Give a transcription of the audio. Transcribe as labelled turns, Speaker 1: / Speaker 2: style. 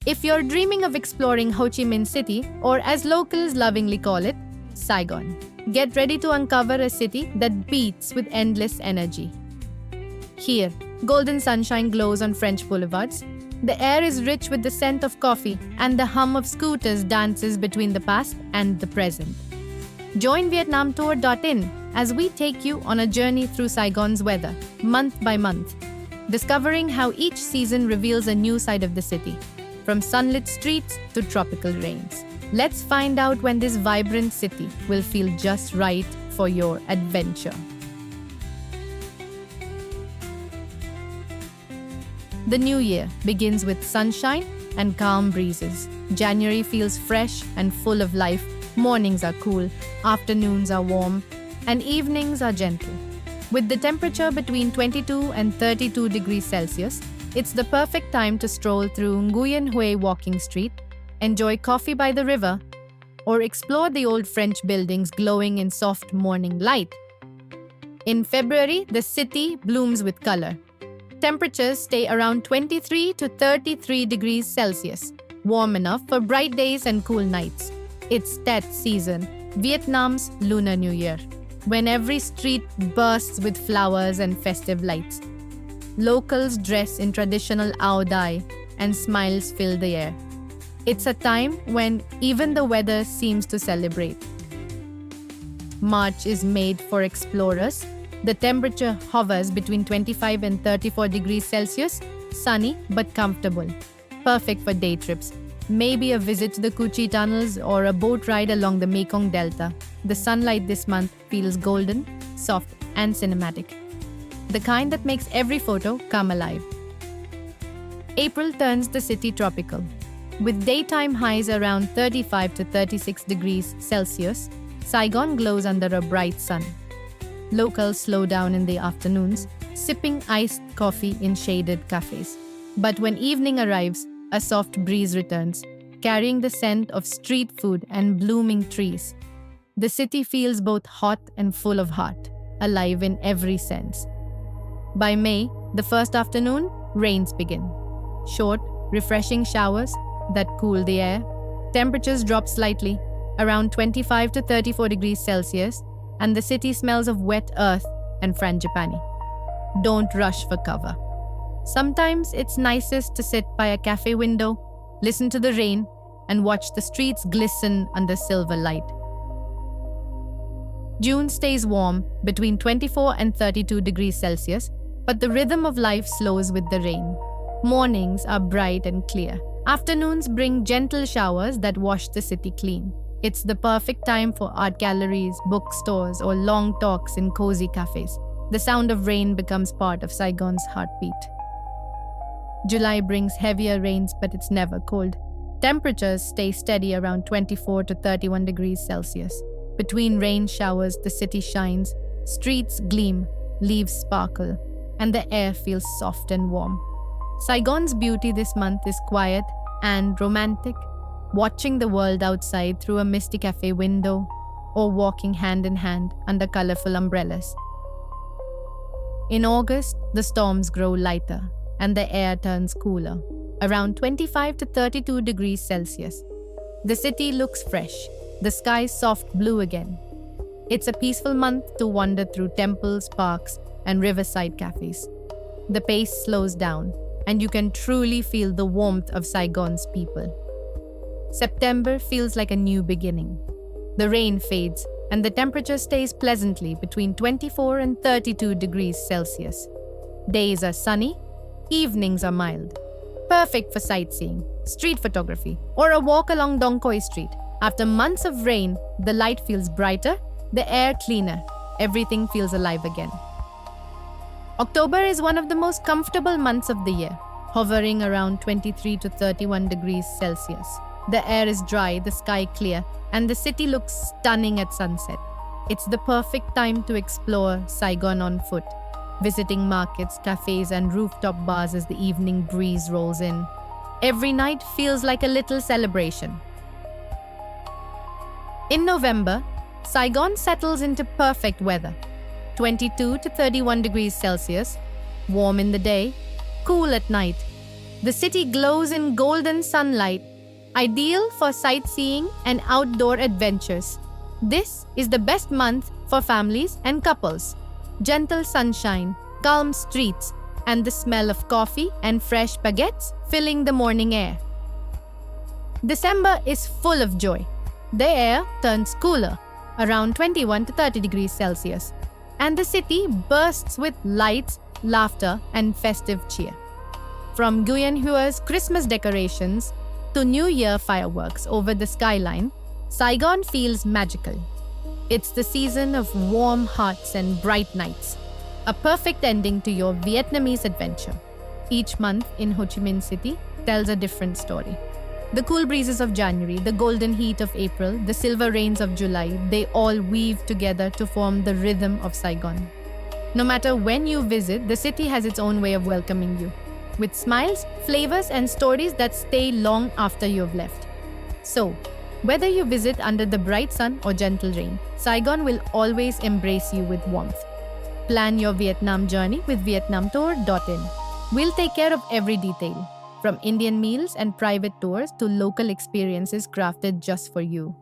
Speaker 1: If you're dreaming of exploring Ho Chi Minh City, or as locals lovingly call it, Saigon, get ready to uncover a city that beats with endless energy. Here, golden sunshine glows on French boulevards. The air is rich with the scent of coffee, and the hum of scooters dances between the past and the present. Join VietnamTour.in as we take you on a journey through Saigon's weather, month by month, discovering how each season reveals a new side of the city, from sunlit streets to tropical rains. Let's find out when this vibrant city will feel just right for your adventure. The new year begins with sunshine and calm breezes. January feels fresh and full of life. Mornings are cool, afternoons are warm, and evenings are gentle. With the temperature between 22 and 32 degrees Celsius, it's the perfect time to stroll through Nguyen Hue Walking Street, enjoy coffee by the river, or explore the old French buildings glowing in soft morning light. In February, the city blooms with color. Temperatures stay around 23 to 33 degrees Celsius, warm enough for bright days and cool nights. It's Tet season, Vietnam's Lunar New Year, when every street bursts with flowers and festive lights. Locals dress in traditional Ao Dai and smiles fill the air. It's a time when even the weather seems to celebrate. March is made for explorers. The temperature hovers between 25 and 34 degrees Celsius, sunny but comfortable. Perfect for day trips. Maybe a visit to the Cu Chi tunnels or a boat ride along the Mekong Delta. The sunlight this month feels golden, soft, and cinematic. The kind that makes every photo come alive. April turns the city tropical. With daytime highs around 35 to 36 degrees Celsius, Saigon glows under a bright sun. Locals slow down in the afternoons, sipping iced coffee in shaded cafes. But when evening arrives, a soft breeze returns, carrying the scent of street food and blooming trees. The city feels both hot and full of heart, alive in every sense. By May, the first afternoon, rains begin. Short, refreshing showers that cool the air. Temperatures drop slightly, around 25 to 34 degrees Celsius, and the city smells of wet earth and frangipani. Don't rush for cover. Sometimes it's nicest to sit by a cafe window, listen to the rain, and watch the streets glisten under silver light. June stays warm, between 24 and 32 degrees Celsius, but the rhythm of life slows with the rain. Mornings are bright and clear. Afternoons bring gentle showers that wash the city clean. It's the perfect time for art galleries, bookstores, or long talks in cozy cafes. The sound of rain becomes part of Saigon's heartbeat. July brings heavier rains, but it's never cold. Temperatures stay steady around 24 to 31 degrees Celsius. Between rain showers, the city shines, streets gleam, leaves sparkle, and the air feels soft and warm. Saigon's beauty this month is quiet and romantic, watching the world outside through a misty cafe window or walking hand in hand under colorful umbrellas. In August, the storms grow lighter and the air turns cooler, around 25 to 32 degrees Celsius. The city looks fresh, the sky soft blue again. It's a peaceful month to wander through temples, parks, and riverside cafes. The pace slows down, and you can truly feel the warmth of Saigon's people. September feels like a new beginning. The rain fades, and the temperature stays pleasantly between 24 and 32 degrees Celsius. Days are sunny, evenings are mild. Perfect for sightseeing, street photography, or a walk along Dong Khoi Street. After months of rain, the light feels brighter, the air cleaner, everything feels alive again. October is one of the most comfortable months of the year, hovering around 23 to 31 degrees Celsius. The air is dry, the sky clear, and the city looks stunning at sunset. It's the perfect time to explore Saigon on foot, visiting markets, cafes, and rooftop bars as the evening breeze rolls in. Every night feels like a little celebration. In November, Saigon settles into perfect weather. 22 to 31 degrees Celsius, warm in the day, cool at night. The city glows in golden sunlight, ideal for sightseeing and outdoor adventures. This is the best month for families and couples. Gentle sunshine, calm streets, and the smell of coffee and fresh baguettes filling the morning air. December is full of joy. The air turns cooler, around 21 to 30 degrees Celsius, and the city bursts with lights, laughter, and festive cheer. From Nguyen Hua's Christmas decorations to New Year fireworks over the skyline, Saigon feels magical. It's the season of warm hearts and bright nights, a perfect ending to your Vietnamese adventure. Each month in Ho Chi Minh City tells a different story. The cool breezes of January, the golden heat of April, the silver rains of July, they all weave together to form the rhythm of Saigon. No matter when you visit, the city has its own way of welcoming you, with smiles, flavors, and stories that stay long after you've left. So, whether you visit under the bright sun or gentle rain, Saigon will always embrace you with warmth. Plan your Vietnam journey with vietnamtour.in. We'll take care of every detail, from Indian meals and private tours to local experiences crafted just for you.